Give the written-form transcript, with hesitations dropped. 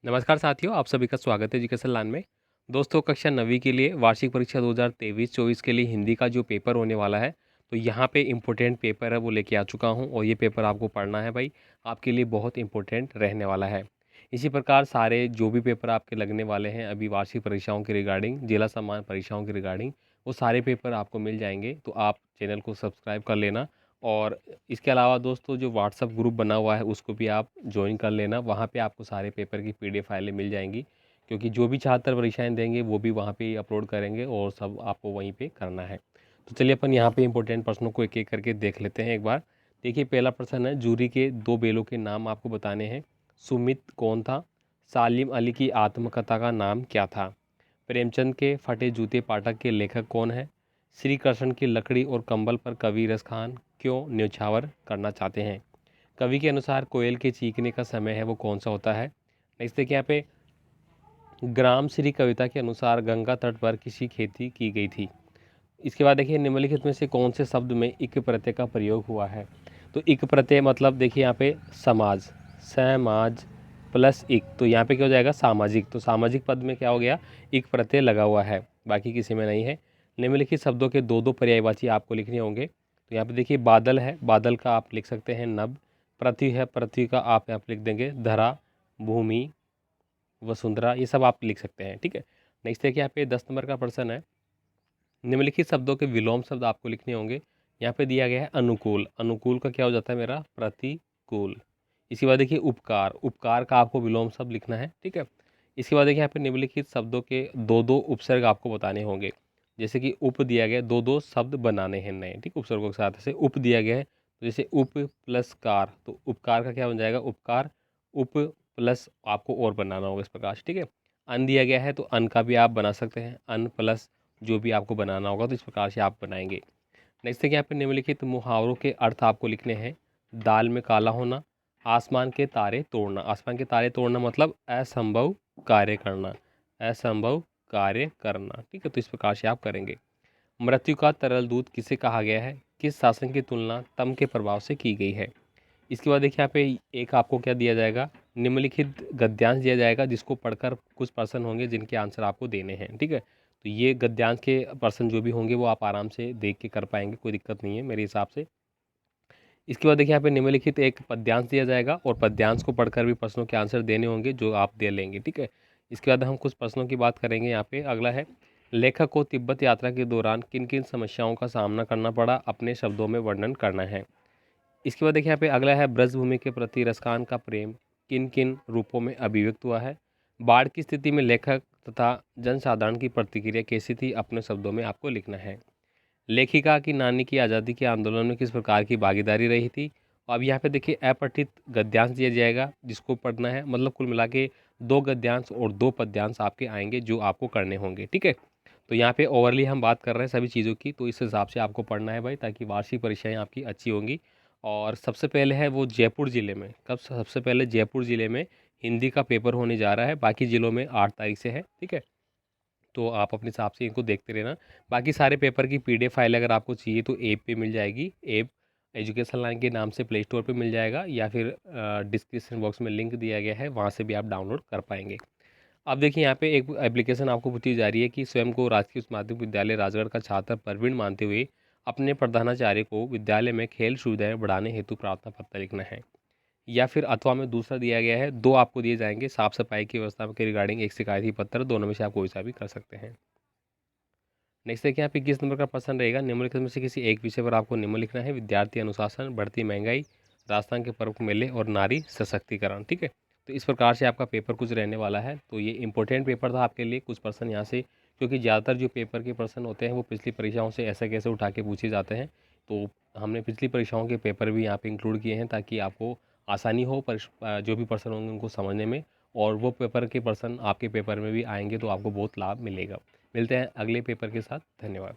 नमस्कार साथियों, आप सभी का स्वागत है एजुकेशन लाइन में। दोस्तों, कक्षा 9वीं के लिए वार्षिक परीक्षा 2023-24 के लिए हिंदी का जो पेपर होने वाला है, तो यहाँ पे इम्पोर्टेंट पेपर है वो लेके आ चुका हूँ और ये पेपर आपको पढ़ना है भाई, आपके लिए बहुत इम्पोर्टेंट रहने वाला है। इसी प्रकार सारे जो भी पेपर आपके लगने वाले हैं अभी वार्षिक परीक्षाओं के रिगार्डिंग, जिला सामान्य परीक्षाओं के रिगार्डिंग, वो सारे पेपर आपको मिल जाएंगे। तो आप चैनल को सब्सक्राइब कर लेना और इसके अलावा दोस्तों जो व्हाट्सअप ग्रुप बना हुआ है उसको भी आप ज्वाइन कर लेना। वहाँ पे आपको सारे पेपर की पीडीएफ फाइलें मिल जाएंगी, क्योंकि जो भी छात्र परीक्षाएं देंगे वो भी वहाँ पे अपलोड करेंगे और सब आपको वहीं पे करना है। तो चलिए अपन यहाँ पे इंपॉर्टेंट प्रश्नों को एक एक करके देख लेते हैं एक बार। देखिए, पहला प्रश्न है, जूरी के दो बेलों के नाम आपको बताने हैं। सुमित कौन था? सालिम अली की आत्मकथा का नाम क्या था? प्रेमचंद के फटे जूते पाठक के लेखक कौन है? श्री कृष्ण की लकड़ी और कंबल पर कवि रस खान क्यों न्यौछावर करना चाहते हैं? कवि के अनुसार कोयल के चीखने का समय है वो कौन सा होता है? नेक्स्ट देखिए यहाँ पे, ग्राम श्री कविता के अनुसार गंगा तट पर किसी खेती की गई थी? इसके बाद देखिए, निम्नलिखित में से कौन से शब्द में इक प्रत्यय का प्रयोग हुआ है? तो इक प्रत्यय मतलब देखिए यहाँ पे समाज, समाज प्लस इक, तो यहाँ पे क्या हो जाएगा? सामाजिक। तो सामाजिक पद में क्या हो गया? इक प्रत्यय लगा हुआ है, बाकी किसी में नहीं है। निम्नलिखित शब्दों के दो दो पर्यायवाची आपको लिखने होंगे। तो यहाँ पे देखिए, बादल है, बादल का आप लिख सकते हैं नभ। पृथ्वी है, पृथ्वी का आप यहाँ पे लिख देंगे धरा। भूमि, वसुंधरा, ये सब आप लिख सकते हैं। ठीक है। नेक्स्ट देखिए, यहाँ पे 10 नंबर का प्रश्न है, निम्नलिखित शब्दों के विलोम शब्द आपको लिखने होंगे। यहाँ पे दिया गया है अनुकूल, अनुकूल का क्या हो जाता है मेरा? प्रतिकूल। इसके बाद देखिए, उपकार, उपकार का आपको विलोम शब्द लिखना है। ठीक है। इसके बाद देखिए, यहाँ पे निम्नलिखित शब्दों के दो दो उपसर्ग आपको बताने होंगे। जैसे कि उप दिया गया है, दो दो शब्द बनाने हैं नए, ठीक, उपसर्गों के साथ। जैसे उप दिया गया है, तो जैसे उप प्लस कार, तो उपकार का क्या बन जाएगा? उपकार। उप प्लस आपको और बनाना होगा इस प्रकार से। ठीक है। अन दिया गया है, तो अन का भी आप बना सकते हैं, अन प्लस जो भी आपको बनाना होगा, तो इस प्रकार से आप बनाएंगे। नेक्स्ट देखिए, यहाँ पे निम्नलिखित मुहावरों के अर्थ आपको लिखने हैं। दाल में काला होना, आसमान के तारे तोड़ना। आसमान के तारे तोड़ना मतलब असंभव कार्य करना, असंभव कार्य करना। ठीक है, तो इस प्रकार से आप करेंगे। मृत्यु का तरल दूध किसे कहा गया है? किस शासन की तुलना तम के प्रभाव से की गई है? इसके बाद देखिए, यहाँ पे एक आपको क्या दिया जाएगा? निम्नलिखित गद्यांश दिया जाएगा, जिसको पढ़कर कुछ पर्सन होंगे जिनके आंसर आपको देने हैं। ठीक है। तो ये गद्यांश के पर्सन जो भी होंगे वो आप आराम से देख के कर पाएंगे, कोई दिक्कत नहीं है मेरे हिसाब से। इसके बाद देखिए, यहाँ पे निम्नलिखित एक पद्यांश दिया जाएगा और पद्यांश को पढ़कर भी प्रश्नों के आंसर देने होंगे जो आप दे लेंगे। ठीक है। इसके बाद हम कुछ प्रश्नों की बात करेंगे। यहाँ पे अगला है, लेखक को तिब्बत यात्रा के दौरान किन किन समस्याओं का सामना करना पड़ा, अपने शब्दों में वर्णन करना है। इसके बाद देखिए, यहाँ पे अगला है, ब्रजभूमि के प्रति रसखान का प्रेम किन किन रूपों में अभिव्यक्त हुआ है। बाढ़ की स्थिति में लेखक तथा जनसाधारण की प्रतिक्रिया कैसी थी, अपने शब्दों में आपको लिखना है। लेखिका की नानी की आज़ादी के आंदोलन में किस प्रकार की भागीदारी रही थी। अब यहाँ पे देखिए, अपठित गद्यांश दिया जाएगा जिसको पढ़ना है, मतलब कुल मिला के 2 गद्यांश और 2 पद्यांश आपके आएंगे जो आपको करने होंगे। ठीक है। तो यहाँ पे ओवरली हम बात कर रहे हैं सभी चीज़ों की, तो इस हिसाब से आपको पढ़ना है भाई, ताकि वार्षिक परीक्षाएं आपकी अच्छी होंगी। और सबसे पहले है वो जयपुर ज़िले में, कब? सबसे पहले जयपुर ज़िले में हिंदी का पेपर होने जा रहा है, बाकी ज़िलों में 8 तारीख से है। ठीक है। तो आप अपने हिसाब से इनको देखते रहना। बाकी सारे पेपर की पीडीएफ फाइल अगर आपको चाहिए तो ऐप पे मिल जाएगी। ऐप एजुकेशन लाइन के नाम से प्ले स्टोर पे मिल जाएगा, या फिर डिस्क्रिप्शन बॉक्स में लिंक दिया गया है, वहाँ से भी आप डाउनलोड कर पाएंगे। अब देखिए, यहाँ पे एक एप्लीकेशन आपको पूछी जा रही है कि स्वयं को राजकीय उच्च माध्यमिक विद्यालय राजगढ़ का छात्र प्रवीण मानते हुए अपने प्रधानाचार्य को विद्यालय में खेल सुविधाएं बढ़ाने हेतु प्रार्थना पत्र लिखना है। या फिर अथवा में दूसरा दिया गया है, दो आपको दिए जाएंगे, साफ सफाई की व्यवस्था के रिगार्डिंग एक शिकायती पत्र, दोनों में से आप कोई सा भी कर सकते हैं। नेक्स्ट देखिए, यहाँ पे 21 नंबर का प्रश्न रहेगा, निम्नलिखित में से किसी एक विषय पर आपको निम्न लिखना है। विद्यार्थी अनुशासन, बढ़ती महंगाई, राजस्थान के प्रमुख मेले और नारी सशक्तिकरण। ठीक है। तो इस प्रकार से आपका पेपर कुछ रहने वाला है। तो ये इंपॉर्टेंट पेपर था आपके लिए। कुछ पर्सन यहाँ से, क्योंकि ज़्यादातर जो पेपर के पर्सन होते हैं वो पिछली परीक्षाओं से ऐसे कैसे उठा के पूछे जाते हैं, तो हमने पिछली परीक्षाओं के पेपर भी यहाँ पे इंक्लूड किए हैं, ताकि आपको आसानी हो जो भी पर्सन होंगे उनको समझने में, और वो पेपर के पर्सन आपके पेपर में भी आएंगे तो आपको बहुत लाभ मिलेगा। मिलते हैं अगले पेपर के साथ। धन्यवाद।